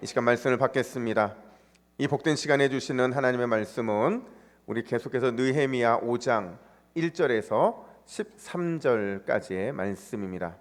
이 시간 말씀을 받겠습니다. 이 복된 시간에 주시는 하나님의 말씀은 우리 계속해서 느헤미야 5장 1절에서 13절까지의 말씀입니다.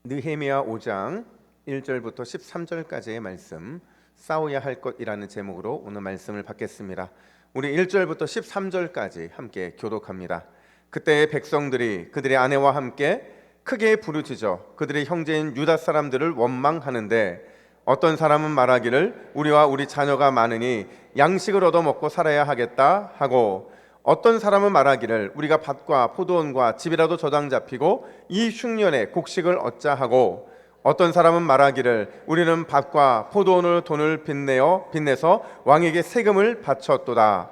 느헤미야 5장 1절부터 13절까지의 말씀, 싸워야 할 것이라는 제목으로 오늘 말씀을 받겠습니다. 우리 1절부터 13절까지 함께 교독합니다. 그때의 백성들이 그들의 아내와 함께 크게 부르짖어 그들의 형제인 유다 사람들을 원망하는데, 어떤 사람은 말하기를 우리와 우리 자녀가 많으니 양식을 얻어먹고 살아야 하겠다 하고, 어떤 사람은 말하기를 우리가 밭과 포도원과 집이라도 저당 잡히고 이 흉년에 곡식을 얻자 하고, 어떤 사람은 말하기를 우리는 밭과 포도원을 돈을 빚내서 왕에게 세금을 바쳤도다.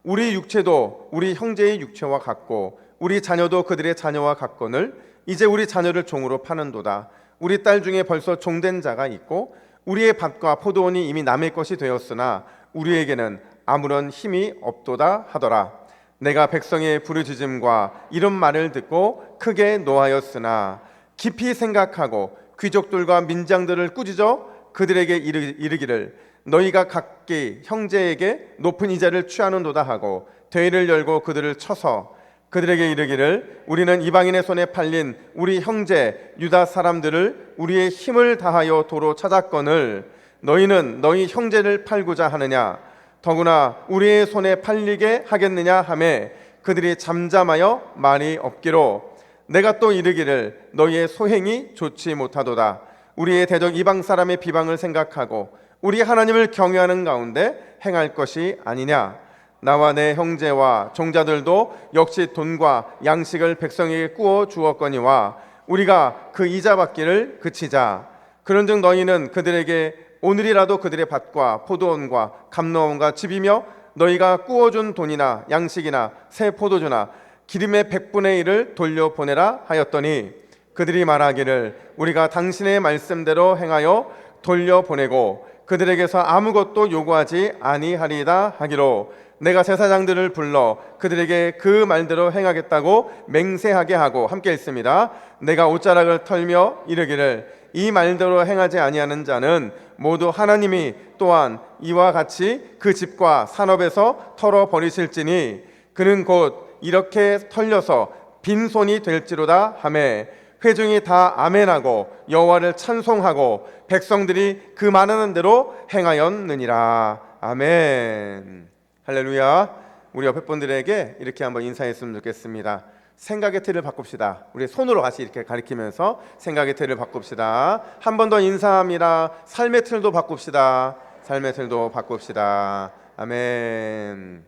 우리 육체도 우리 형제의 육체와 같고 우리 자녀도 그들의 자녀와 같거늘 이제 우리 자녀를 종으로 파는도다. 우리 딸 중에 벌써 종된 자가 있고 우리의 밭과 포도원이 이미 남의 것이 되었으나 우리에게는 아무런 힘이 없도다 하더라. 내가 백성의 부르짖음과 이런 말을 듣고 크게 노하였으나 깊이 생각하고 귀족들과 민장들을 꾸짖어 그들에게 이르기를 너희가 각기 형제에게 높은 이자를 취하는도다 하고 대회를 열고 그들을 쳐서 그들에게 이르기를 우리는 이방인의 손에 팔린 우리 형제 유다 사람들을 우리의 힘을 다하여 도로 찾았거늘 너희는 너희 형제를 팔고자 하느냐? 더구나 우리의 손에 팔리게 하겠느냐 하매 그들이 잠잠하여 말이 없기로, 내가 또 이르기를 너희의 소행이 좋지 못하도다. 우리의 대적 이방 사람의 비방을 생각하고 우리 하나님을 경외하는 가운데 행할 것이 아니냐? 나와 내 형제와 종자들도 역시 돈과 양식을 백성에게 꾸어 주었거니와 우리가 그 이자 받기를 그치자. 그런즉 너희는 그들에게 오늘이라도 그들의 밭과 포도원과 감로원과 집이며 너희가 꾸어준 돈이나 양식이나 새 포도주나 기름의 100분의 1을 돌려보내라 하였더니, 그들이 말하기를 우리가 당신의 말씀대로 행하여 돌려보내고 그들에게서 아무것도 요구하지 아니하리이다 하기로, 내가 제사장들을 불러 그들에게 그 말대로 행하겠다고 맹세하게 하고 함께 읽습니다. 내가 옷자락을 털며 이르기를 이 말대로 행하지 아니하는 자는 모두 하나님이 또한 이와 같이 그 집과 산업에서 털어버리실지니 그는 곧 이렇게 털려서 빈손이 될지로다 하매, 회중이 다 아멘하고 여호와를 찬송하고 백성들이 그 말하는 대로 행하였느니라. 아멘. 할렐루야. 우리 옆에 분들에게 이렇게 한번 인사했으면 좋겠습니다. 생각의 틀을 바꿉시다. 우리 손으로 같이 이렇게 가리키면서 생각의 틀을 바꿉시다. 한 번 더 인사합니다. 삶의 틀도 바꿉시다. 삶의 틀도 바꿉시다. 아멘.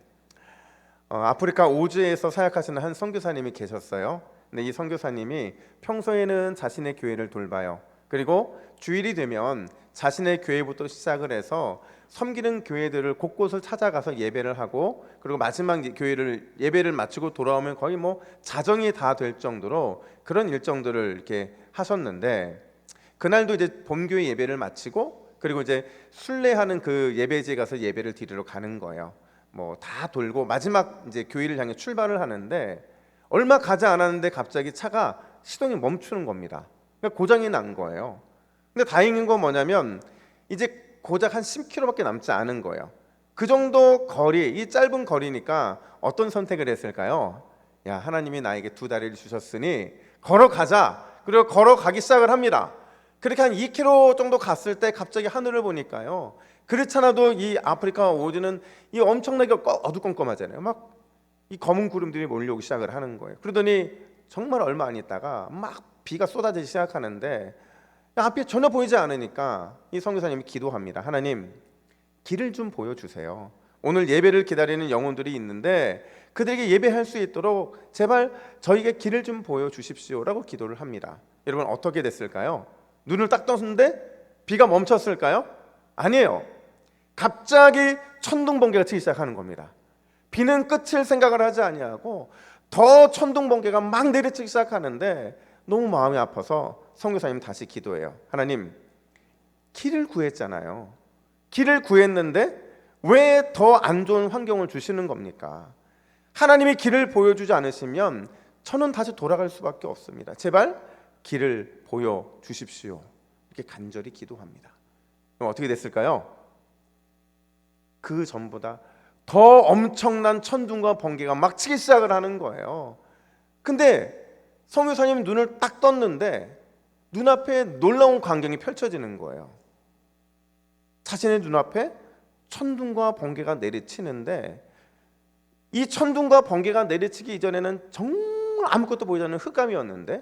아프리카 오즈에서 사역하시는 한 선교사님이 계셨어요. 근데 이 선교사님이 평소에는 자신의 교회를 돌봐요. 그리고 주일이 되면 자신의 교회부터 시작을 해서 섬기는 교회들을 곳곳을 찾아가서 예배를 하고, 그리고 마지막 예배를 마치고 돌아오면 거의 뭐 자정이 다 될 정도로 그런 일정들을 이렇게 하셨는데, 그날도 이제 본교회 예배를 마치고 그리고 이제 순례하는 그 예배지에 가서 예배를 드리러 가는 거예요. 뭐 다 돌고 마지막 이제 교회를 향해 출발을 하는데 얼마 가지 않았는데 갑자기 차가 시동이 멈추는 겁니다. 그러니까 고장이 난 거예요. 근데 다행인 건 뭐냐면 이제 고작 한 10km밖에 남지 않은 거예요. 그 정도 거리, 이 짧은 거리니까 어떤 선택을 했을까요? 야, 하나님이 나에게 두 다리를 주셨으니 걸어가자. 그리고 걸어가기 시작을 합니다. 그렇게 한 2km 정도 갔을 때 갑자기 하늘을 보니까요, 그렇잖아도 이 아프리카 오즈는 이 엄청나게 어두컴컴하잖아요. 막 이 검은 구름들이 몰려오기 시작을 하는 거예요. 그러더니 정말 얼마 안 있다가 막 비가 쏟아지기 시작하는데 앞이 전혀 보이지 않으니까 이 선교사님이 기도합니다. 하나님, 길을 좀 보여주세요. 오늘 예배를 기다리는 영혼들이 있는데 그들에게 예배할 수 있도록 제발 저에게 길을 좀 보여주십시오라고 기도를 합니다. 여러분, 어떻게 됐을까요? 눈을 딱 떴는데 비가 멈췄을까요? 아니에요. 갑자기 천둥번개가 치기 시작하는 겁니다. 비는 끝을 생각을 하지 아니하고 더 천둥번개가 막 내리치기 시작하는데 너무 마음이 아파서 선교사님 다시 기도해요. 하나님, 길을 구했잖아요. 길을 구했는데 왜 더 안 좋은 환경을 주시는 겁니까? 하나님이 길을 보여주지 않으시면 저는 다시 돌아갈 수밖에 없습니다. 제발 길을 보여주십시오. 이렇게 간절히 기도합니다. 그럼 어떻게 됐을까요? 그 전보다 더 엄청난 천둥과 번개가 막 치기 시작을 하는 거예요. 근데 선교사님 눈을 딱 떴는데 눈앞에 놀라운 광경이 펼쳐지는 거예요. 자신의 눈앞에 천둥과 번개가 내리치는데, 이 천둥과 번개가 내리치기 이전에는 정말 아무것도 보이지 않는 흑암이었는데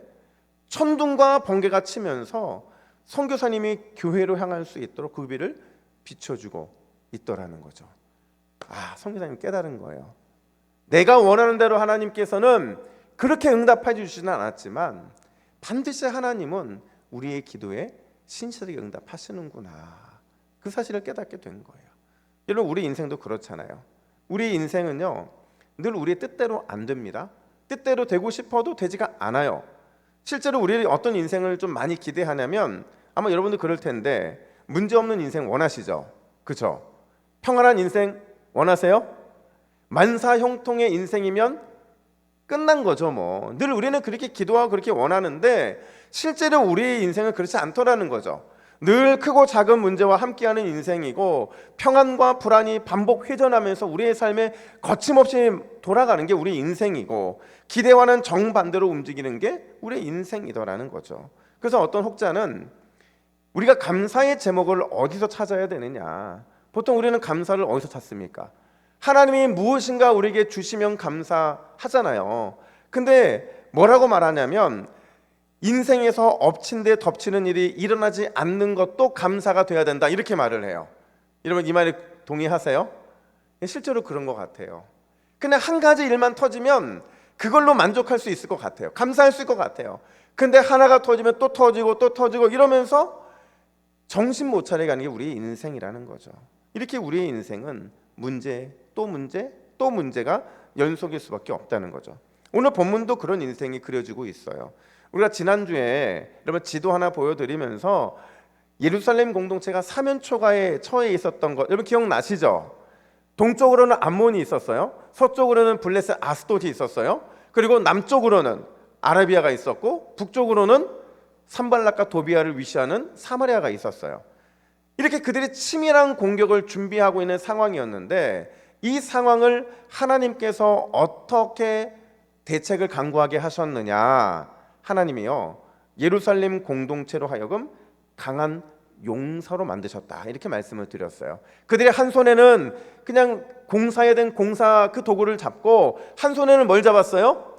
천둥과 번개가 치면서 선교사님이 교회로 향할 수 있도록 그 빛을 비춰주고 있더라는 거죠. 선교사님 깨달은 거예요. 내가 원하는 대로 하나님께서는 그렇게 응답해 주시지는 않았지만 반드시 하나님은 우리의 기도에 신실하게 응답하시는구나, 그 사실을 깨닫게 된 거예요. 여러분, 우리 인생도 그렇잖아요. 우리 인생은요, 늘 우리의 뜻대로 안 됩니다. 뜻대로 되고 싶어도 되지가 않아요. 실제로 우리 어떤 인생을 좀 많이 기대하냐면, 아마 여러분도 그럴 텐데 문제없는 인생 원하시죠? 그렇죠? 평안한 인생 원하세요? 만사형통의 인생이면 끝난 거죠. 뭐 늘 우리는 그렇게 기도하고 그렇게 원하는데 실제로 우리의 인생은 그렇지 않더라는 거죠. 늘 크고 작은 문제와 함께하는 인생이고 평안과 불안이 반복 회전하면서 우리의 삶에 거침없이 돌아가는 게 우리 인생이고 기대와는 정반대로 움직이는 게 우리의 인생이더라는 거죠. 그래서 어떤 혹자는 우리가 감사의 제목을 어디서 찾아야 되느냐, 보통 우리는 감사를 어디서 찾습니까? 하나님이 무엇인가 우리에게 주시면 감사하잖아요. 근데 뭐라고 말하냐면 인생에서 엎친 데 덮치는 일이 일어나지 않는 것도 감사가 돼야 된다, 이렇게 말을 해요. 여러분, 이 말에 동의하세요? 실제로 그런 것 같아요. 그냥 한 가지 일만 터지면 그걸로 만족할 수 있을 것 같아요. 감사할 수 있을 것 같아요. 근데 하나가 터지면 또 터지고 또 터지고 이러면서 정신 못 차리게 하는 게 우리의 인생이라는 거죠. 이렇게 우리의 인생은 문제 또 문제 또 문제가 연속일 수밖에 없다는 거죠. 오늘 본문도 그런 인생이 그려지고 있어요. 우리가 지난주에 여러분 지도 하나 보여드리면서 예루살렘 공동체가 사면초가에 처해 있었던 것 여러분 기억나시죠? 동쪽으로는 암몬이 있었어요. 서쪽으로는 블레셋 아스돗이 있었어요. 그리고 남쪽으로는 아라비아가 있었고 북쪽으로는 산발락과 도비아를 위시하는 사마리아가 있었어요. 이렇게 그들이 치밀한 공격을 준비하고 있는 상황이었는데 이 상황을 하나님께서 어떻게 대책을 강구하게 하셨느냐, 하나님이요 예루살렘 공동체로 하여금 강한 용사로 만드셨다, 이렇게 말씀을 드렸어요. 그들이 한 손에는 그냥 공사에 된 공사 그 도구를 잡고 한 손에는 뭘 잡았어요?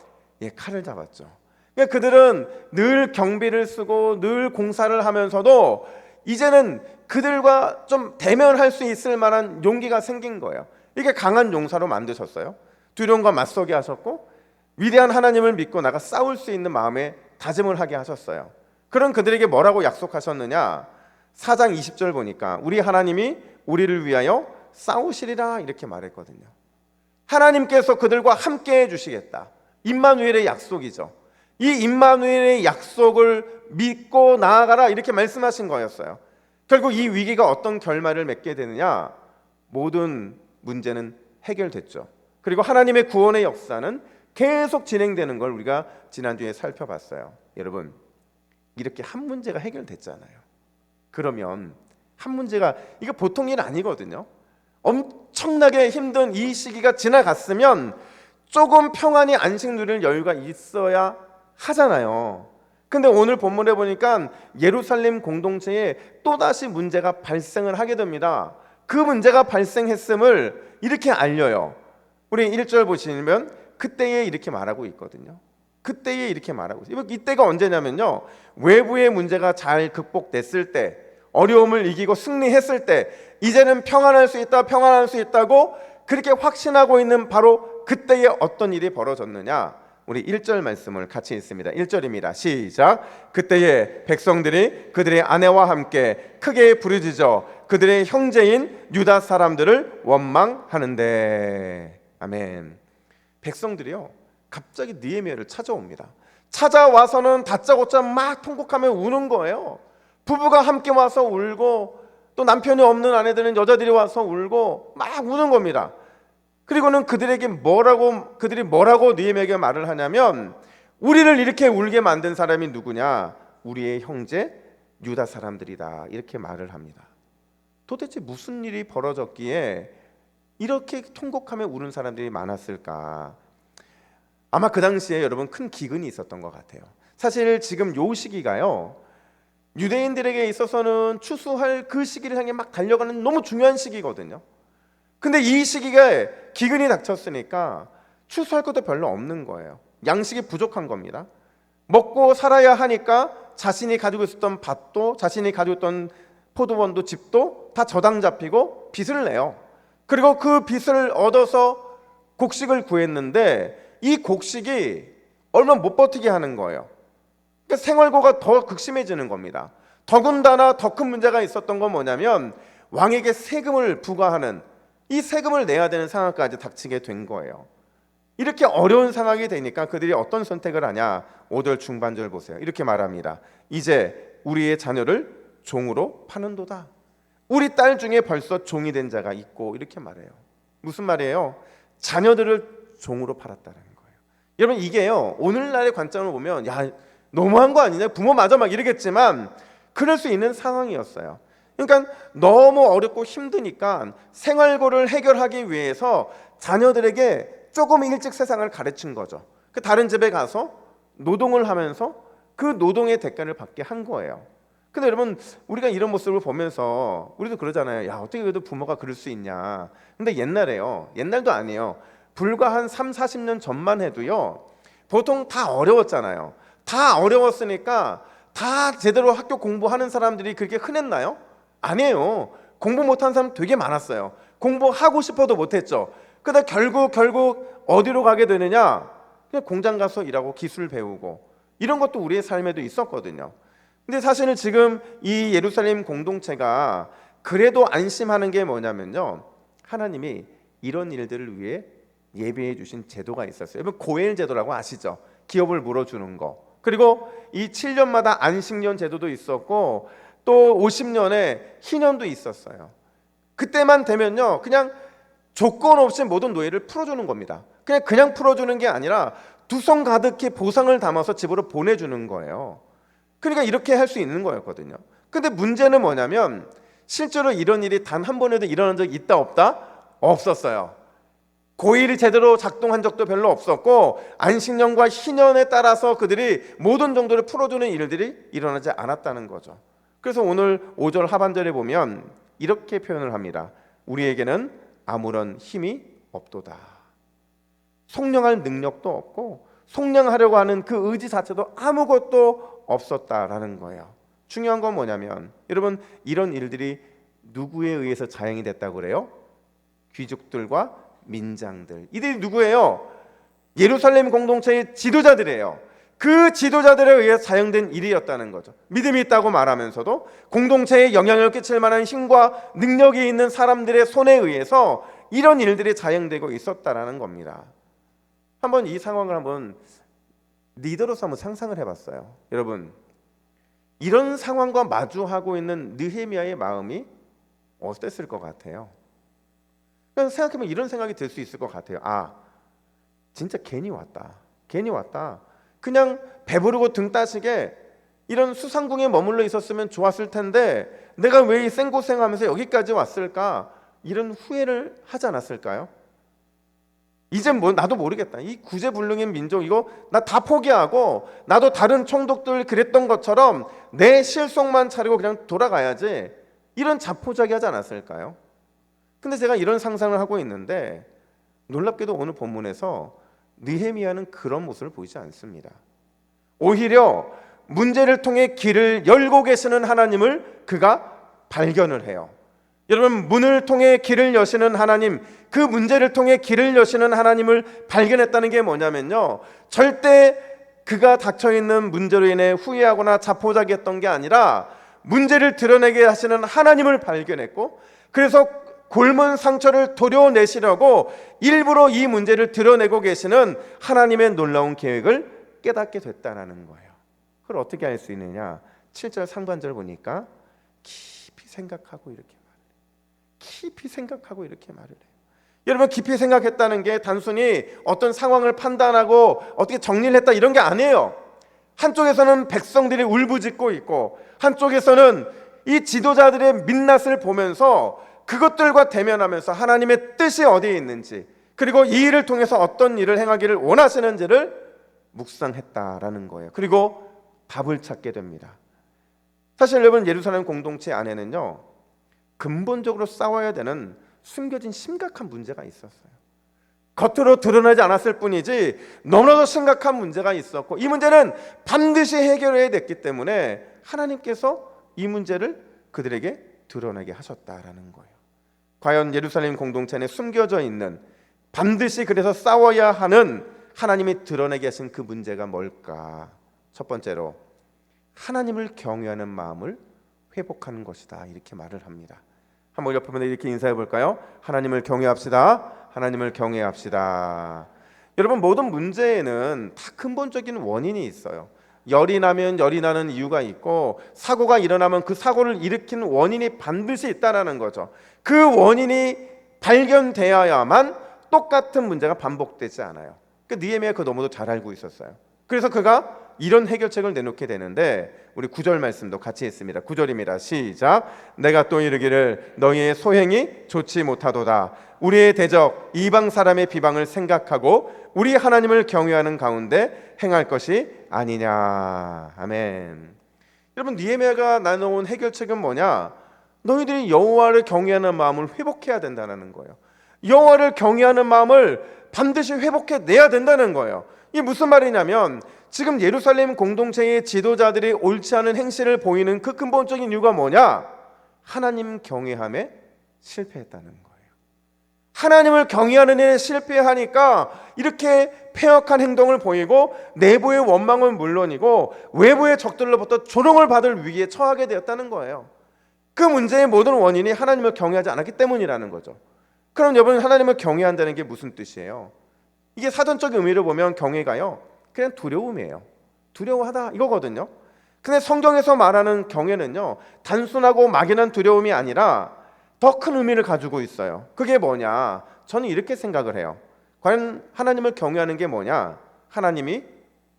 칼을 잡았죠. 그러니까 그들은 늘 경비를 쓰고 늘 공사를 하면서도 이제는 그들과 좀 대면할 수 있을 만한 용기가 생긴 거예요. 이게 강한 용사로 만드셨어요. 두려움과 맞서게 하셨고 위대한 하나님을 믿고 나가 싸울 수 있는 마음에 다짐을 하게 하셨어요. 그런 그들에게 뭐라고 약속하셨느냐, 4장 20절 보니까 우리 하나님이 우리를 위하여 싸우시리라, 이렇게 말했거든요. 하나님께서 그들과 함께 해주시겠다, 임마누엘의 약속이죠. 이 임마누엘의 약속을 믿고 나아가라, 이렇게 말씀하신 거였어요. 결국 이 위기가 어떤 결말을 맺게 되느냐, 모든 문제는 해결됐죠. 그리고 하나님의 구원의 역사는 계속 진행되는 걸 우리가 지난주에 살펴봤어요. 여러분, 이렇게 한 문제가 해결됐잖아요. 그러면 한 문제가 이거 보통 일 아니거든요. 엄청나게 힘든 이 시기가 지나갔으면 조금 평안히 안식 누릴 여유가 있어야 하잖아요. 근데 오늘 본문에 보니까 예루살렘 공동체에 또다시 문제가 발생을 하게 됩니다. 그 문제가 발생했음을 이렇게 알려요. 우리 1절 보시면 그때에 이렇게 말하고 있거든요. 그때에 이렇게 말하고 있어요. 이때가 언제냐면요, 외부의 문제가 잘 극복됐을 때, 어려움을 이기고 승리했을 때 이제는 평안할 수 있다고 그렇게 확신하고 있는 바로 그때에 어떤 일이 벌어졌느냐, 우리 1절 말씀을 같이 읽습니다. 1절입니다. 시작. 그때에 백성들이 그들의 아내와 함께 크게 부르짖어 그들의 형제인 유다 사람들을 원망하는데. 아멘. 백성들이요 갑자기 느헤미야를 찾아옵니다. 찾아와서는 다짜고짜 막 통곡하며 우는 거예요. 부부가 함께 와서 울고 또 남편이 없는 아내들은 여자들이 와서 울고 막 우는 겁니다. 그리고는 그들이 뭐라고 느헤미야에게 말을 하냐면 우리를 이렇게 울게 만든 사람이 누구냐? 우리의 형제 유다 사람들이다. 이렇게 말을 합니다. 도대체 무슨 일이 벌어졌기에 이렇게 통곡하며 우는 사람들이 많았을까? 아마 그 당시에 여러분 큰 기근이 있었던 것 같아요. 사실 지금 요 시기가요, 유대인들에게 있어서는 추수할 그 시기를 향해 막 달려가는 너무 중요한 시기거든요. 근데 이 시기가 기근이 닥쳤으니까 추수할 것도 별로 없는 거예요. 양식이 부족한 겁니다. 먹고 살아야 하니까 자신이 가지고 있었던 밭도, 자신이 가지고 있던 포도원도, 집도 다 저당 잡히고 빚을 내요. 그리고 그 빚을 얻어서 곡식을 구했는데 이 곡식이 얼마 못 버티게 하는 거예요. 그러니까 생활고가 더 극심해지는 겁니다. 더군다나 더 큰 문제가 있었던 건 뭐냐면 왕에게 세금을 부과하는, 이 세금을 내야 되는 상황까지 닥치게 된 거예요. 이렇게 어려운 상황이 되니까 그들이 어떤 선택을 하냐? 5절 중반절 보세요. 이렇게 말합니다. 이제 우리의 자녀를 종으로 파는도다. 우리 딸 중에 벌써 종이 된 자가 있고, 이렇게 말해요. 무슨 말이에요? 자녀들을 종으로 팔았다는 거예요. 여러분, 이게요, 오늘날의 관점을 보면 야, 너무한 거 아니냐? 부모 맞아 막 이러겠지만 그럴 수 있는 상황이었어요. 그러니까 너무 어렵고 힘드니까 생활고를 해결하기 위해서 자녀들에게 조금 일찍 세상을 가르친 거죠. 그 다른 집에 가서 노동을 하면서 그 노동의 대가를 받게 한 거예요. 근데 여러분, 우리가 이런 모습을 보면서 우리도 그러잖아요. 야, 어떻게 그래도 부모가 그럴 수 있냐? 근데 옛날에요, 옛날도 아니에요, 불과 한 3, 40년 전만 해도요, 보통 다 어려웠잖아요. 다 어려웠으니까 다 제대로 학교 공부하는 사람들이 그렇게 흔했나요? 아니에요. 공부 못한 사람 되게 많았어요. 공부하고 싶어도 못했죠. 그러다 결국 어디로 가게 되느냐? 그냥 공장 가서 일하고 기술 배우고, 이런 것도 우리의 삶에도 있었거든요. 근데 사실은 지금 이 예루살렘 공동체가 그래도 안심하는 게 뭐냐면요, 하나님이 이런 일들을 위해 예비해 주신 제도가 있었어요. 여러분, 고엘 제도라고 아시죠? 기업을 물어주는 거. 그리고 이 7년마다 안식년 제도도 있었고, 또 50년에 희년도 있었어요. 그때만 되면요, 그냥 조건 없이 모든 노예를 풀어주는 겁니다. 그냥 풀어주는 게 아니라 두 손 가득히 보상을 담아서 집으로 보내주는 거예요. 그러니까 이렇게 할 수 있는 거였거든요. 근데 문제는 뭐냐면 실제로 이런 일이 단 한 번에도 일어난 적이 있다 없다? 없었어요. 고일이 제대로 작동한 적도 별로 없었고, 안식년과 희년에 따라서 그들이 모든 정도를 풀어주는 일들이 일어나지 않았다는 거죠. 그래서 오늘 5절 하반절에 보면 이렇게 표현을 합니다. 우리에게는 아무런 힘이 없도다. 속량할 능력도 없고 속량하려고 하는 그 의지 자체도 아무것도 없었다라는 거예요. 중요한 건 뭐냐면, 여러분, 이런 일들이 누구에 의해서 자행이 됐다고 그래요? 귀족들과 민장들. 이들이 누구예요? 예루살렘 공동체의 지도자들이에요. 그 지도자들에 의해 자행된 일이었다는 거죠. 믿음이 있다고 말하면서도 공동체에 영향을 끼칠 만한 힘과 능력이 있는 사람들의 손에 의해서 이런 일들이 자행되고 있었다라는 겁니다. 한번 이 상황을 한번 리더로서 한번 상상을 해봤어요. 여러분, 이런 상황과 마주하고 있는 느헤미야의 마음이 어땠을 것 같아요? 그래서 생각해보면 이런 생각이 들 수 있을 것 같아요. 아, 진짜 괜히 왔다. 그냥 배부르고 등 따시게 이런 수상궁에 머물러 있었으면 좋았을 텐데 내가 왜 이 생고생하면서 여기까지 왔을까? 이런 후회를 하지 않았을까요? 이제 뭐 나도 모르겠다. 이 구제불능인 민족 이거 나 다 포기하고 나도 다른 총독들 그랬던 것처럼 내 실속만 차리고 그냥 돌아가야지, 이런 자포자기하지 않았을까요? 근데 제가 이런 상상을 하고 있는데 놀랍게도 오늘 본문에서 느헤미야는 그런 모습을 보이지 않습니다. 오히려 문제를 통해 길을 열고 계시는 하나님을 그가 발견을 해요. 여러분, 문을 통해 길을 여시는 하나님, 그 문제를 통해 길을 여시는 하나님을 발견했다는 게 뭐냐면요, 절대 그가 닥쳐있는 문제로 인해 후회하거나 자포자기했던 게 아니라 문제를 드러내게 하시는 하나님을 발견했고, 그래서 곪은 상처를 도려내시려고 일부러 이 문제를 드러내고 계시는 하나님의 놀라운 계획을 깨닫게 됐다는 거예요. 그걸 어떻게 알 수 있느냐? 7절 상반절 보니까 깊이 생각하고 이렇게 말을 해요. 여러분 깊이 생각했다는 게 단순히 어떤 상황을 판단하고 어떻게 정리를 했다 이런 게 아니에요. 한쪽에서는 백성들이 울부짖고 있고 한쪽에서는 이 지도자들의 민낯을 보면서 그것들과 대면하면서 하나님의 뜻이 어디에 있는지, 그리고 이 일을 통해서 어떤 일을 행하기를 원하시는지를 묵상했다라는 거예요. 그리고 답을 찾게 됩니다. 사실 여러분, 예루살렘 공동체 안에는요, 근본적으로 싸워야 되는 숨겨진 심각한 문제가 있었어요. 겉으로 드러나지 않았을 뿐이지 너무나도 심각한 문제가 있었고, 이 문제는 반드시 해결해야 됐기 때문에 하나님께서 이 문제를 그들에게 드러내게 하셨다라는 거예요. 과연 예루살렘 공동체 안에 숨겨져 있는, 반드시 그래서 싸워야 하는 하나님이 드러내게 하신 그 문제가 뭘까? 첫 번째로 하나님을 경외하는 마음을 회복하는 것이다, 이렇게 말을 합니다. 한번 옆에 분들 이렇게 인사해 볼까요? 하나님을 경외합시다. 하나님을 경외합시다. 여러분, 모든 문제에는 다 근본적인 원인이 있어요. 열이 나면 열이 나는 이유가 있고, 사고가 일어나면 그 사고를 일으킨 원인이 반드시 있다라는 거죠. 그 원인이 발견되어야만 똑같은 문제가 반복되지 않아요. 느헤미야 그거 너무도 잘 알고 있었어요. 그래서 그가 이런 해결책을 내놓게 되는데, 우리 9절 말씀도 같이 했습니다. 9절입니다. 시작. 내가 또 이르기를 너희의 소행이 좋지 못하도다. 우리의 대적 이방 사람의 비방을 생각하고 우리 하나님을 경외하는 가운데 행할 것이 아니냐. 아멘. 여러분, 느헤미야가 나눠온 해결책은 뭐냐? 너희들이 여호와를 경외하는 마음을 회복해야 된다는 거예요. 여호와를 경외하는 마음을 반드시 회복해내야 된다는 거예요. 이게 무슨 말이냐면, 지금 예루살렘 공동체의 지도자들이 옳지 않은 행실을 보이는 그 근본적인 이유가 뭐냐? 하나님 경외함에 실패했다는 거예요. 하나님을 경외하는 일에 실패하니까 이렇게 패역한 행동을 보이고, 내부의 원망은 물론이고 외부의 적들로부터 조롱을 받을 위기에 처하게 되었다는 거예요. 그 문제의 모든 원인이 하나님을 경외하지 않았기 때문이라는 거죠. 그럼 여러분, 하나님을 경외한다는 게 무슨 뜻이에요? 이게 사전적 의미로 보면 경외가요, 그냥 두려움이에요. 두려워하다 이거거든요. 근데 성경에서 말하는 경외는요, 단순하고 막연한 두려움이 아니라 더 큰 의미를 가지고 있어요. 그게 뭐냐? 저는 이렇게 생각을 해요. 과연 하나님을 경외하는 게 뭐냐? 하나님이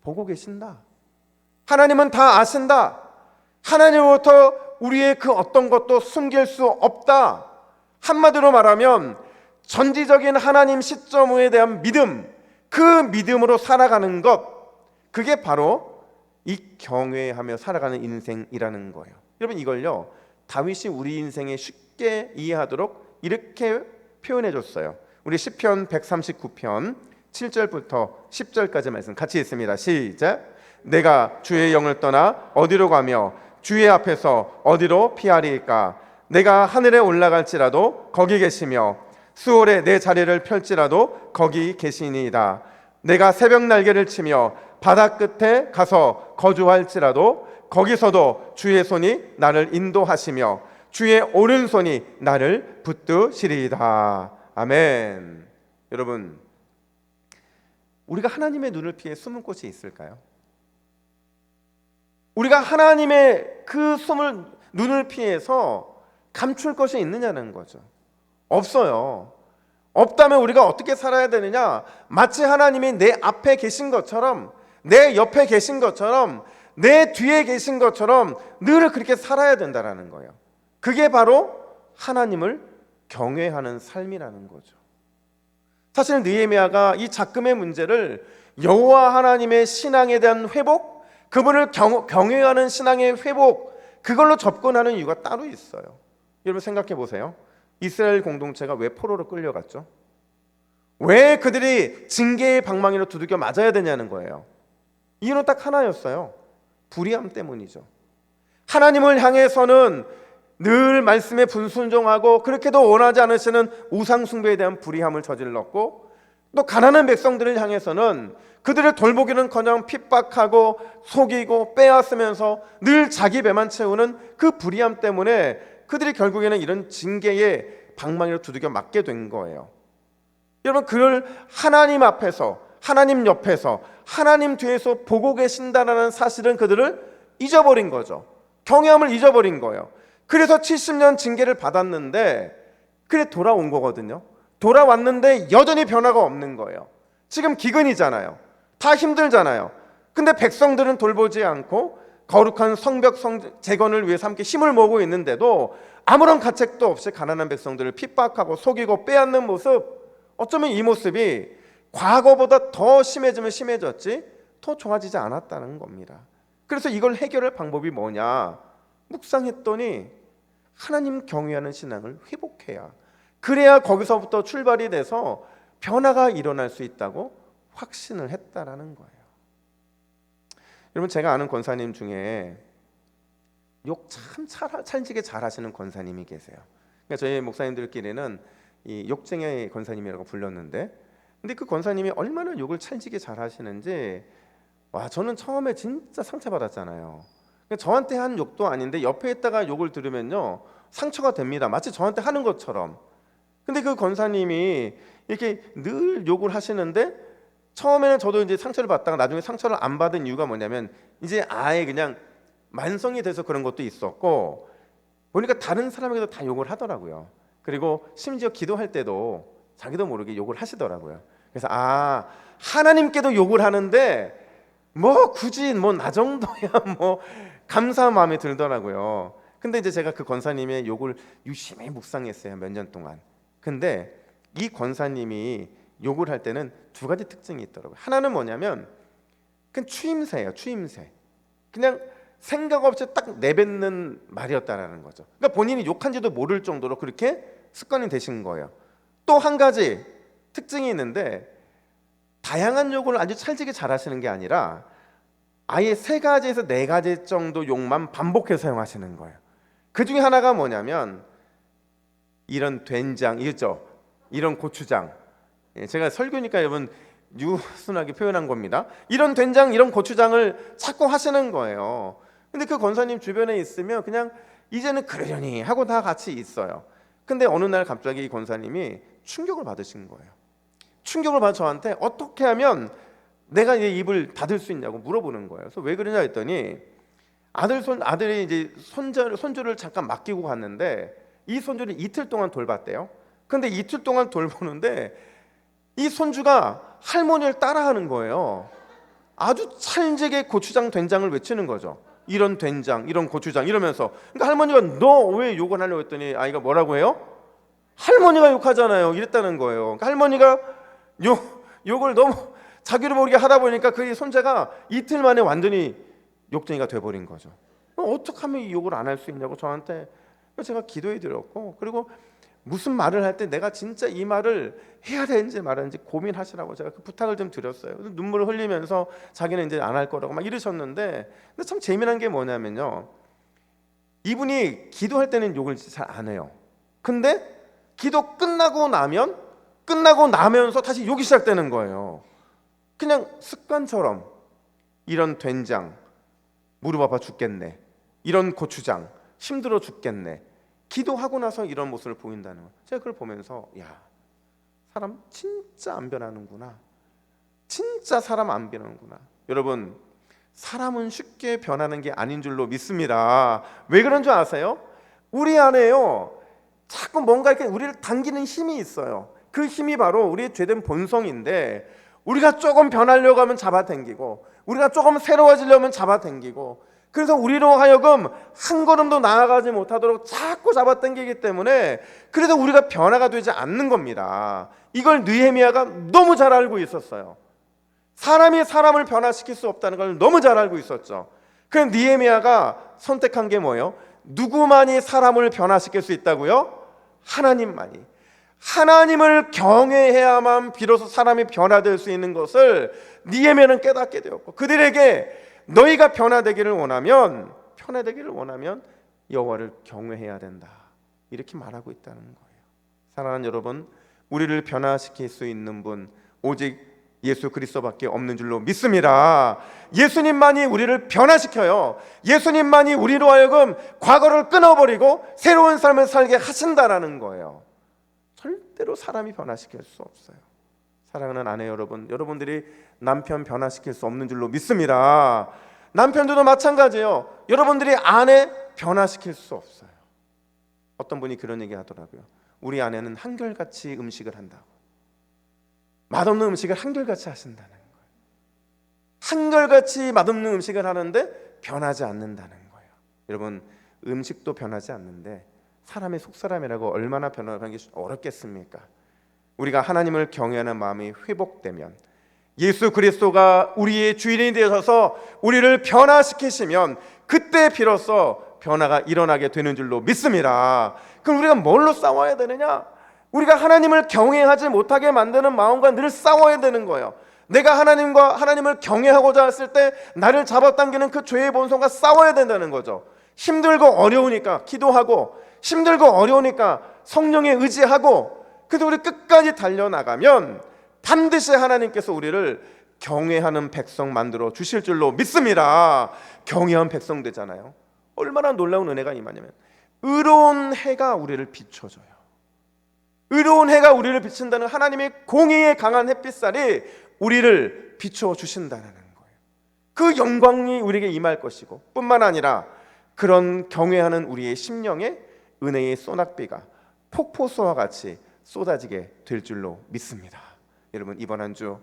보고 계신다. 하나님은 다 아신다. 하나님으로부터 우리의 그 어떤 것도 숨길 수 없다. 한마디로 말하면 전지적인 하나님 시점에 대한 믿음, 그 믿음으로 살아가는 것, 그게 바로 이 경외하며 살아가는 인생이라는 거예요. 여러분, 이걸요, 다윗이 우리 인생에 쉽게 이해하도록 이렇게 표현해 줬어요. 우리 시편 139편 7절부터 10절까지 말씀 같이 읽습니다. 시작. 내가 주의 영을 떠나 어디로 가며 주의 앞에서 어디로 피하리까? 내가 하늘에 올라갈지라도 거기 계시며 수월에 내 자리를 펼지라도 거기 계시니이다. 내가 새벽 날개를 치며 바다 끝에 가서 거주할지라도 거기서도 주의 손이 나를 인도하시며 주의 오른손이 나를 붙드시리이다. 아멘. 여러분, 우리가 하나님의 눈을 피해 숨은 곳이 있을까요? 우리가 하나님의 그 눈을 피해서 감출 것이 있느냐는 거죠. 없어요. 없다면 우리가 어떻게 살아야 되느냐? 마치 하나님이 내 앞에 계신 것처럼, 내 옆에 계신 것처럼, 내 뒤에 계신 것처럼 늘 그렇게 살아야 된다는 거예요. 그게 바로 하나님을 경외하는 삶이라는 거죠. 사실 느헤미야가 이 작금의 문제를 여호와 하나님의 신앙에 대한 회복, 그분을 경외하는 신앙의 회복, 그걸로 접근하는 이유가 따로 있어요. 여러분 생각해 보세요. 이스라엘 공동체가 왜 포로로 끌려갔죠? 왜 그들이 징계의 방망이로 두들겨 맞아야 되냐는 거예요. 이유는 딱 하나였어요. 불의함 때문이죠. 하나님을 향해서는 늘 말씀에 분순종하고 그렇게도 원하지 않으시는 우상 숭배에 대한 불의함을 저질렀고, 또 가난한 백성들을 향해서는 그들을 돌보기는커녕 핍박하고 속이고 빼앗으면서 늘 자기 배만 채우는 그 불의함 때문에 그들이 결국에는 이런 징계의 방망이로 두들겨 맞게 된 거예요. 여러분, 그걸 하나님 앞에서, 하나님 옆에서, 하나님 뒤에서 보고 계신다는 사실은 그들을 잊어버린 거죠. 경외함을 잊어버린 거예요. 그래서 70년 징계를 받았는데 그래 돌아온 거거든요. 돌아왔는데 여전히 변화가 없는 거예요. 지금 기근이잖아요. 다 힘들잖아요. 근데 백성들은 돌보지 않고 거룩한 성벽 재건을 위해서 함께 힘을 모으고 있는데도 아무런 가책도 없이 가난한 백성들을 핍박하고 속이고 빼앗는 모습, 어쩌면 이 모습이 과거보다 더 심해지면 심해졌지 더 좋아지지 않았다는 겁니다. 그래서 이걸 해결할 방법이 뭐냐 묵상했더니 하나님 경외하는 신앙을 회복해야, 그래야 거기서부터 출발이 돼서 변화가 일어날 수 있다고 확신을 했다라는 거예요. 여러분, 제가 아는 권사님 중에 욕 참 찰지게 잘하시는 권사님이 계세요. 그러니까 저희 목사님들끼리는 이 욕쟁이 권사님이라고 불렀는데, 근데 그 권사님이 얼마나 욕을 찰지게 잘하시는지, 와, 저는 처음에 진짜 상처받았잖아요. 그러니까 저한테 한 욕도 아닌데 옆에 있다가 욕을 들으면요 상처가 됩니다. 마치 저한테 하는 것처럼. 근데 그 권사님이 이렇게 늘 욕을 하시는데, 처음에는 저도 이제 상처를 받다가 나중에 상처를 안 받은 이유가 뭐냐면 이제 아예 그냥 만성이 돼서 그런 것도 있었고, 보니까 다른 사람에게도 다 욕을 하더라고요. 그리고 심지어 기도할 때도 자기도 모르게 욕을 하시더라고요. 그래서 하나님께도 욕을 하는데 뭐 굳이 뭐 나 정도야 뭐 감사한 마음이 들더라고요. 근데 이제 제가 그 권사님의 욕을 유심히 묵상했어요, 몇 년 동안. 근데 이 권사님이 욕을 할 때는 두 가지 특징이 있더라고요. 하나는 뭐냐면 그냥 추임새예요. 추임새. 그냥 생각 없이 딱 내뱉는 말이었다라는 거죠. 그러니까 본인이 욕한지도 모를 정도로 그렇게 습관이 되신 거예요. 또 한 가지 특징이 있는데, 다양한 욕을 아주 찰지게 잘하시는 게 아니라 아예 3가지에서 4가지 정도 욕만 반복해서 사용하시는 거예요. 그 중에 하나가 뭐냐면 이런 된장, 이죠? 이런 고추장. 제가 설교니까 여러분 유순하게 표현한 겁니다. 이런 된장, 이런 고추장을 자꾸 하시는 거예요. 근데 그 권사님 주변에 있으면 그냥 이제는 그러려니 하고 다 같이 있어요. 근데 어느 날 갑자기 이 권사님이 충격을 받으신 거예요. 충격을 받아 저한테 어떻게 하면 내가 이제 입을 닫을 수 있냐고 물어보는 거예요. 그래서 왜 그러냐 했더니 아들이 이제 손주를 잠깐 맡기고 갔는데 이 손주를 이틀 동안 돌봤대요. 근데 이틀 동안 돌보는데 이 손주가 할머니를 따라하는 거예요. 아주 찰지게 고추장 된장을 외치는 거죠. 이런 된장, 이런 고추장 이러면서. 그러니까 할머니가 너 왜 욕을 하려고 했더니 아이가 뭐라고 해요? 할머니가 욕하잖아요. 이랬다는 거예요. 그러니까 할머니가 욕을 너무 자기를 모르게 하다 보니까 그 손자가 이틀 만에 완전히 욕쟁이가 돼버린 거죠. 어떻게 하면 이 욕을 안 할 수 있냐고 저한테. 제가 기도해 드렸고, 그리고 무슨 말을 할 때 내가 진짜 이 말을 해야 되는지 말하는지 고민하시라고 제가 그 부탁을 좀 드렸어요. 눈물을 흘리면서 자기는 이제 안 할 거라고 막 이러셨는데, 근데 참 재미난 게 뭐냐면요, 이분이 기도할 때는 욕을 잘 안 해요. 근데 기도 끝나고 나면서 다시 욕이 시작되는 거예요. 그냥 습관처럼 이런 된장 무릎 아파 죽겠네, 이런 고추장 힘들어 죽겠네, 기도하고 나서 이런 모습을 보인다는 거예요. 제가 그걸 보면서 야, 사람 진짜 안 변하는구나. 진짜 사람 안 변하는구나. 여러분, 사람은 쉽게 변하는 게 아닌 줄로 믿습니다. 왜 그런 줄 아세요? 우리 안에요 자꾸 뭔가 이렇게 우리를 당기는 힘이 있어요. 그 힘이 바로 우리의 죄된 본성인데, 우리가 조금 변하려고 하면 잡아당기고, 우리가 조금 새로워지려면 잡아당기고, 그래서 우리로 하여금 한 걸음도 나아가지 못하도록 자꾸 잡아당기기 때문에 그래도 우리가 변화가 되지 않는 겁니다. 이걸 느헤미야가 너무 잘 알고 있었어요. 사람이 사람을 변화시킬 수 없다는 걸 너무 잘 알고 있었죠. 그래서 느헤미야가 선택한 게 뭐예요? 누구만이 사람을 변화시킬 수 있다고요? 하나님만이. 하나님을 경외해야만 비로소 사람이 변화될 수 있는 것을 느헤미야는 깨닫게 되었고, 그들에게 너희가 변화되기를 원하면 여호와를 경외해야 된다, 이렇게 말하고 있다는 거예요. 사랑하는 여러분, 우리를 변화시킬 수 있는 분 오직 예수 그리스도밖에 없는 줄로 믿습니다. 예수님만이 우리를 변화시켜요. 예수님만이 우리로 하여금 과거를 끊어버리고 새로운 삶을 살게 하신다라는 거예요. 절대로 사람이 변화시킬 수 없어요. 사랑하는 아내 여러분, 여러분들이 남편 변화시킬 수 없는 줄로 믿습니다. 남편들도 마찬가지예요. 여러분들이 아내 변화시킬 수 없어요. 어떤 분이 그런 얘기 하더라고요. 우리 아내는 한결같이 음식을 한다고. 맛없는 음식을 한결같이 하신다는 거예요. 한결같이 맛없는 음식을 하는데 변하지 않는다는 거예요. 여러분, 음식도 변하지 않는데 사람의 속사람이라고 얼마나 변화하는 게 어렵겠습니까? 우리가 하나님을 경외하는 마음이 회복되면, 예수 그리스도가 우리의 주인이 되셔서 우리를 변화시키시면 그때 비로소 변화가 일어나게 되는 줄로 믿습니다. 그럼 우리가 뭘로 싸워야 되느냐? 우리가 하나님을 경외하지 못하게 만드는 마음과 늘 싸워야 되는 거예요. 내가 하나님을 경외하고자 했을 때 나를 잡아당기는 그 죄의 본성과 싸워야 된다는 거죠. 힘들고 어려우니까 기도하고, 힘들고 어려우니까 성령에 의지하고, 그래도 우리 끝까지 달려나가면 반드시 하나님께서 우리를 경외하는 백성 만들어 주실 줄로 믿습니다. 경외한 백성 되잖아요. 얼마나 놀라운 은혜가 임하냐면, 의로운 해가 우리를 비춰줘요. 의로운 해가 우리를 비춘다는 하나님의 공의의 강한 햇빛살이 우리를 비춰주신다는 거예요. 그 영광이 우리에게 임할 것이고, 뿐만 아니라 그런 경외하는 우리의 심령에 은혜의 소낙비가 폭포수와 같이 쏟아지게 될 줄로 믿습니다. 여러분, 이번 한 주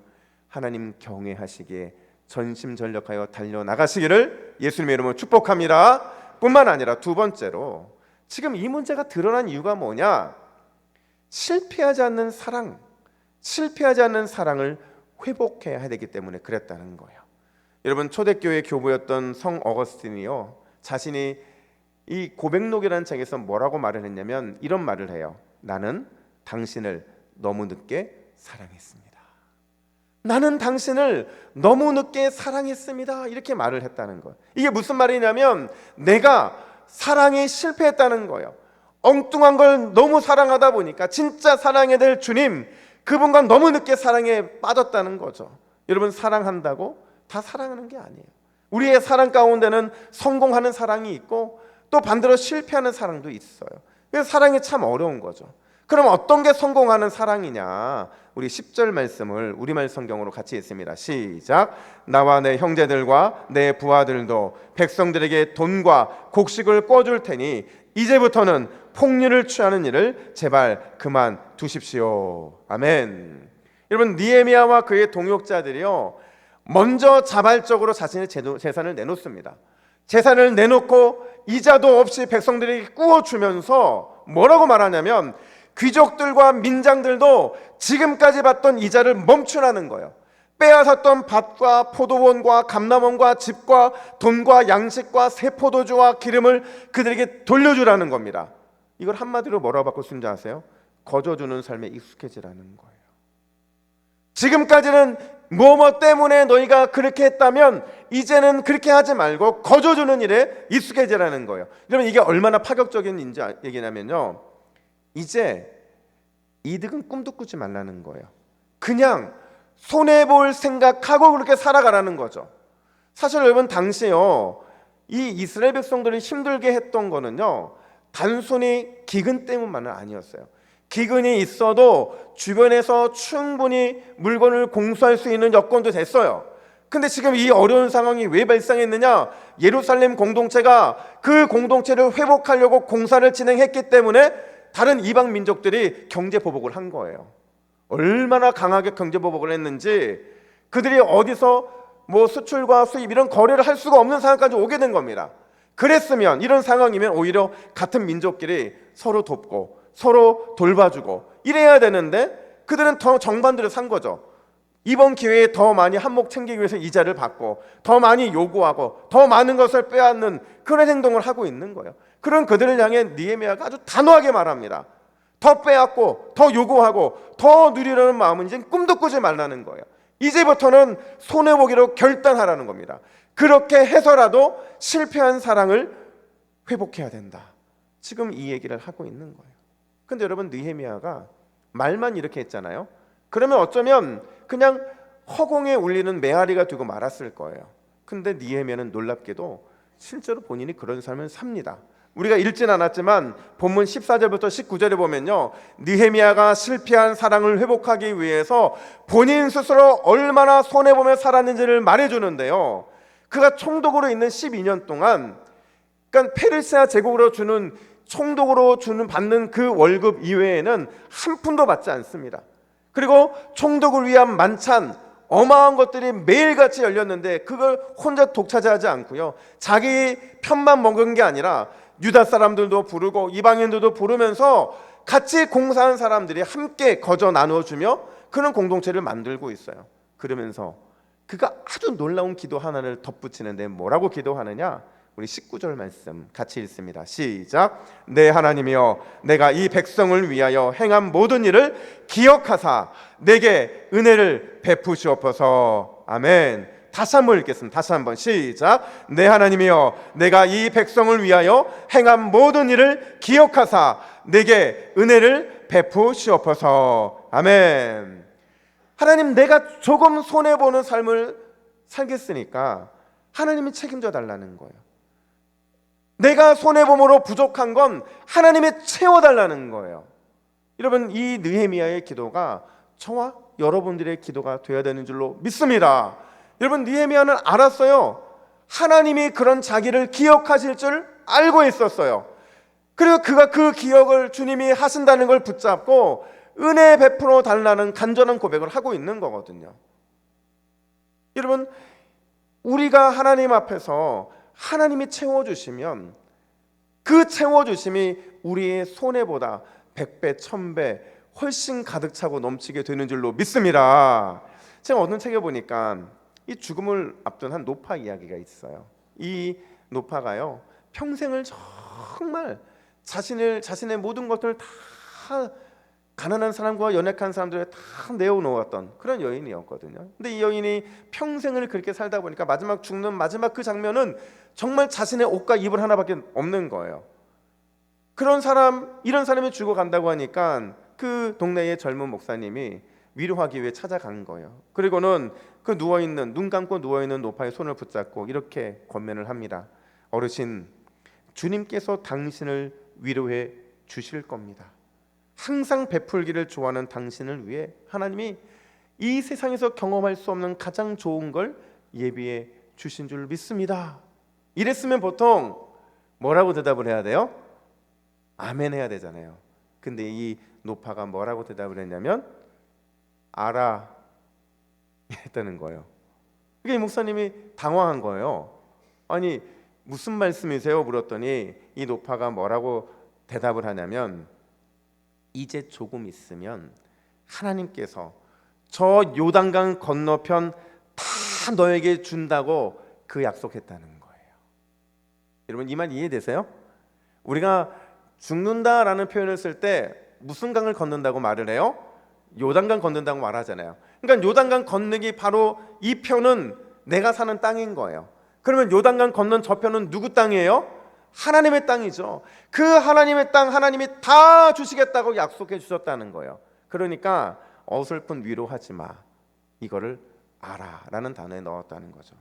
하나님 경외하시기에 전심전력하여 달려나가시기를 예수님의 이름으로 축복합니다. 뿐만 아니라 두 번째로, 지금 이 문제가 드러난 이유가 뭐냐? 실패하지 않는 사랑을 회복해야 되기 때문에 그랬다는 거예요. 여러분, 초대교회 교부였던 성 어거스틴이요, 자신이 이 고백록이라는 책에서 뭐라고 말을 했냐면 이런 말을 해요. 나는 당신을 너무 늦게 사랑했습니다. 나는 당신을 너무 늦게 사랑했습니다. 이렇게 말을 했다는 거예요. 이게 무슨 말이냐면 내가 사랑에 실패했다는 거예요. 엉뚱한 걸 너무 사랑하다 보니까 진짜 사랑해야 될 주님, 그분과 너무 늦게 사랑에 빠졌다는 거죠. 여러분, 사랑한다고 다 사랑하는 게 아니에요. 우리의 사랑 가운데는 성공하는 사랑이 있고 또 반대로 실패하는 사랑도 있어요. 그래서 사랑이 참 어려운 거죠. 그럼 어떤 게 성공하는 사랑이냐? 우리 10절 말씀을 우리말 성경으로 같이 읽습니다. 시작. 나와 내 형제들과 내 부하들도 백성들에게 돈과 곡식을 꿔줄 테니 이제부터는 폭리를 취하는 일을 제발 그만 두십시오. 아멘. 여러분, 느헤미야와 그의 동역자들이요, 먼저 자발적으로 자신의 재산을 내놓습니다. 재산을 내놓고 이자도 없이 백성들에게 꾸어주면서 뭐라고 말하냐면, 귀족들과 민장들도 지금까지 받던 이자를 멈추라는 거예요. 빼앗았던 밭과 포도원과 감람원과 집과 돈과 양식과 새 포도주와 기름을 그들에게 돌려주라는 겁니다. 이걸 한마디로 뭐라고 바꿀 수 있는지 아세요? 거저주는 삶에 익숙해지라는 거예요. 지금까지는 무엇 때문에 너희가 그렇게 했다면 이제는 그렇게 하지 말고 거저주는 일에 익숙해지라는 거예요. 여러분, 이게 얼마나 파격적인 얘기냐면요, 이제 이득은 꿈도 꾸지 말라는 거예요. 그냥 손해볼 생각하고 그렇게 살아가라는 거죠. 사실 여러분, 당시요, 이 이스라엘 백성들이 힘들게 했던 거는요, 단순히 기근 때문만은 아니었어요. 기근이 있어도 주변에서 충분히 물건을 공수할 수 있는 여건도 됐어요. 근데 지금 이 어려운 상황이 왜 발생했느냐? 예루살렘 공동체가 그 공동체를 회복하려고 공사를 진행했기 때문에 다른 이방 민족들이 경제 보복을 한 거예요. 얼마나 강하게 경제 보복을 했는지 그들이 어디서 뭐 수출과 수입 이런 거래를 할 수가 없는 상황까지 오게 된 겁니다. 그랬으면, 이런 상황이면 오히려 같은 민족끼리 서로 돕고 서로 돌봐주고 이래야 되는데 그들은 더 정반대로 산 거죠. 이번 기회에 더 많이 한몫 챙기기 위해서 이자를 받고 더 많이 요구하고 더 많은 것을 빼앗는 그런 행동을 하고 있는 거예요. 그런 그들을 향해 느헤미야가 아주 단호하게 말합니다. 더 빼앗고 더 요구하고 더 누리려는 마음은 이제 꿈도 꾸지 말라는 거예요. 이제부터는 손해보기로 결단하라는 겁니다. 그렇게 해서라도 실패한 사랑을 회복해야 된다. 지금 이 얘기를 하고 있는 거예요. 근데 여러분, 느헤미야가 말만 이렇게 했잖아요. 그러면 어쩌면 그냥 허공에 울리는 메아리가 되고 말았을 거예요. 근데 느헤미야는 놀랍게도 실제로 본인이 그런 삶을 삽니다. 우리가 읽진 않았지만 본문 14절부터 19절에 보면요, 느헤미야가 실패한 사랑을 회복하기 위해서 본인 스스로 얼마나 손해보며 살았는지를 말해주는데요, 그가 총독으로 있는 12년 동안, 그러니까 페르시아 제국으로 주는 총독으로 받는 그 월급 이외에는 한 푼도 받지 않습니다. 그리고 총독을 위한 만찬, 어마어마한 것들이 매일같이 열렸는데 그걸 혼자 독차지하지 않고요, 자기 편만 먹은 게 아니라 유다 사람들도 부르고 이방인들도 부르면서 같이 공사한 사람들이 함께 거저 나누어주며 그런 공동체를 만들고 있어요. 그러면서 그가 아주 놀라운 기도 하나를 덧붙이는데 뭐라고 기도하느냐? 우리 19절 말씀 같이 읽습니다. 시작. 내 하나님이여, 내가 이 백성을 위하여 행한 모든 일을 기억하사 내게 은혜를 베푸시옵소서. 아멘. 다시 한번 읽겠습니다. 다시 한번 시작. 내 하나님이여, 내가 이 백성을 위하여 행한 모든 일을 기억하사 내게 은혜를 베푸시옵소서. 아멘. 하나님, 내가 조금 손해보는 삶을 살겠으니까 하나님이 책임져 달라는 거예요. 내가 손해봄으로 부족한 건 하나님이 채워달라는 거예요. 여러분, 이 느헤미야의 기도가 저와 여러분들의 기도가 되어야 되는 줄로 믿습니다. 여러분, 느헤미야는 알았어요. 하나님이 그런 자기를 기억하실 줄 알고 있었어요. 그리고 그가 그 기억을 주님이 하신다는 걸 붙잡고 은혜 베풀어 달라는 간절한 고백을 하고 있는 거거든요. 여러분, 우리가 하나님 앞에서 하나님이 채워주시면 그 채워주심이 우리의 손해보다 100배, 1000배 훨씬 가득 차고 넘치게 되는 줄로 믿습니다. 제가 어떤 책에 보니까 이 죽음을 앞둔 한 노파 이야기가 있어요. 이 노파가요, 평생을 정말 자신의 모든 것들을 다 가난한 사람과 연약한 사람들에 다 내어놓았던 그런 여인이었거든요. 근데 이 여인이 평생을 그렇게 살다 보니까 마지막 죽는 마지막 그 장면은 정말 자신의 옷과 이불 하나밖에 없는 거예요. 이런 사람이 죽어간다고 하니까 그 동네의 젊은 목사님이 위로하기 위해 찾아간 거예요. 그리고는 그 눈 감고 누워있는 노파의 손을 붙잡고 이렇게 권면을 합니다. 어르신, 주님께서 당신을 위로해 주실 겁니다. 항상 베풀기를 좋아하는 당신을 위해 하나님이 이 세상에서 경험할 수 없는 가장 좋은 걸 예비해 주신 줄 믿습니다. 이랬으면 보통 뭐라고 대답을 해야 돼요? 아멘 해야 되잖아요. 근데 이 노파가 뭐라고 대답을 했냐면 알아 했다는 거예요. 그게 목사님이 당황한 거예요. 아니, 무슨 말씀이세요? 물었더니 이 노파가 뭐라고 대답을 하냐면 이제 조금 있으면 하나님께서 저 요단강 건너편 다 너에게 준다고 그 약속했다는 거예요. 여러분, 이 말 이해되세요? 우리가 죽는다라는 표현을 쓸 때 무슨 강을 건넌다고 말을 해요? 요단강 건넌다고 말하잖아요. 그러니까 요단강 건너기 바로 이 편은 내가 사는 땅인 거예요. 그러면 요단강 건넌 저 편은 누구 땅이에요? 하나님의 땅이죠. 그 하나님의 땅 하나님이 다 주시겠다고 약속해 주셨다는 거예요. 그러니까 어설픈 위로하지 마, 이거를 알아라는 단어에 넣었다는 거죠.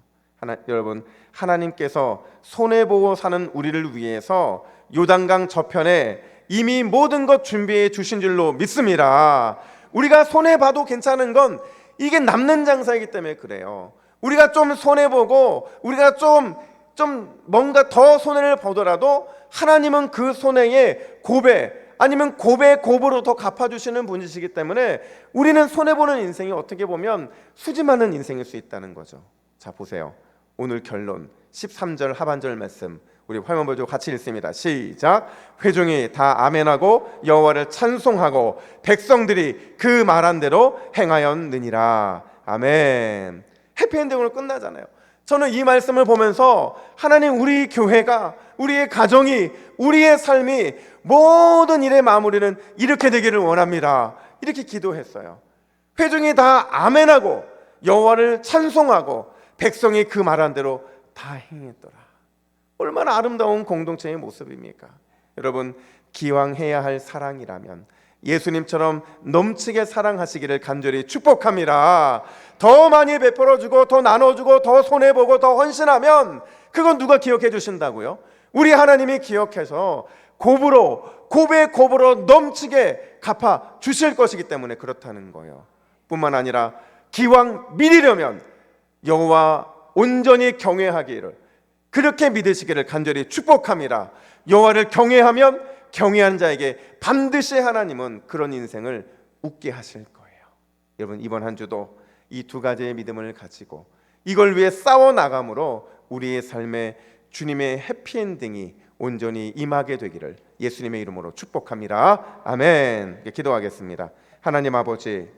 여러분, 하나님께서 손해보고 사는 우리를 위해서 요단강 저편에 이미 모든 것 준비해 주신 줄로 믿습니다. 우리가 손해봐도 괜찮은 건 이게 남는 장사이기 때문에 그래요. 우리가 좀 손해보고 우리가 좀 뭔가 더 손해를 보더라도 하나님은 그 손해에 고배 아니면 고배로 더 갚아주시는 분이시기 때문에 우리는 손해보는 인생이 어떻게 보면 수지 많은 인생일 수 있다는 거죠. 자, 보세요. 오늘 결론 13절 하반절 말씀 우리 화면 보시고 같이 읽습니다. 시작. 회중이 다 아멘하고 여호와를 찬송하고 백성들이 그 말한 대로 행하였느니라. 아멘. 해피엔딩으로 끝나잖아요. 저는 이 말씀을 보면서 하나님, 우리 교회가, 우리의 가정이, 우리의 삶이 모든 일의 마무리는 이렇게 되기를 원합니다. 이렇게 기도했어요. 회중이 다 아멘하고 여호와를 찬송하고 백성이 그 말한 대로 다 행했더라. 얼마나 아름다운 공동체의 모습입니까? 여러분, 기왕 해야 할 사랑이라면 예수님처럼 넘치게 사랑하시기를 간절히 축복합니다. 더 많이 베풀어주고 더 나눠주고 더 손해보고 더 헌신하면 그건 누가 기억해 주신다고요? 우리 하나님이 기억해서 고배로 넘치게 갚아 주실 것이기 때문에 그렇다는 거예요. 뿐만 아니라 기왕 믿으려면 여호와 온전히 경외하기를 그렇게 믿으시기를 간절히 축복합니다. 여호와를 경외하면 경외하는 자에게 반드시 하나님은 그런 인생을 웃게 하실 거예요. 여러분, 이번 한 주도 이 두 가지의 믿음을 가지고 이걸 위해 싸워 나감으로 우리의 삶에 주님의 해피엔딩이 온전히 임하게 되기를 예수님의 이름으로 축복합니다. 아멘. 기도하겠습니다. 하나님 아버지,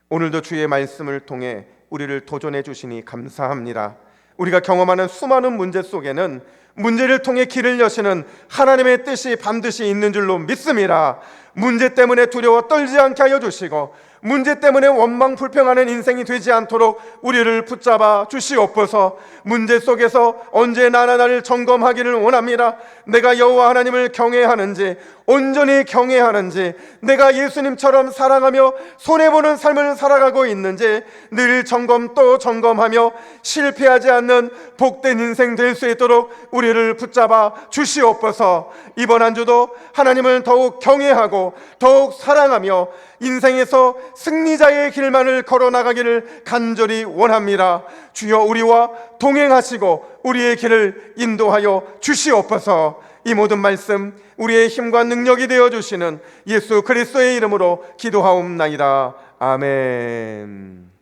오늘도 주의 말씀을 통해 우리를 도전해 주시니 감사합니다. 우리가 경험하는 수많은 문제 속에는 문제를 통해 길을 여시는 하나님의 뜻이 반드시 있는 줄로 믿습니다. 문제 때문에 두려워 떨지 않게 하여 주시고 문제 때문에 원망 불평하는 인생이 되지 않도록 우리를 붙잡아 주시옵소서. 문제 속에서 언제나 나를 점검하기를 원합니다. 내가 여호와 하나님을 경외하는지, 온전히 경외하는지, 내가 예수님처럼 사랑하며 손해보는 삶을 살아가고 있는지 늘 점검 또 점검하며 실패하지 않는 복된 인생 될 수 있도록 우리를 붙잡아 주시옵소서. 이번 한 주도 하나님을 더욱 경외하고 더욱 사랑하며 인생에서 승리자의 길만을 걸어나가기를 간절히 원합니다. 주여, 우리와 동행하시고 우리의 길을 인도하여 주시옵소서. 이 모든 말씀 우리의 힘과 능력이 되어주시는 예수 그리스도의 이름으로 기도하옵나이다. 아멘.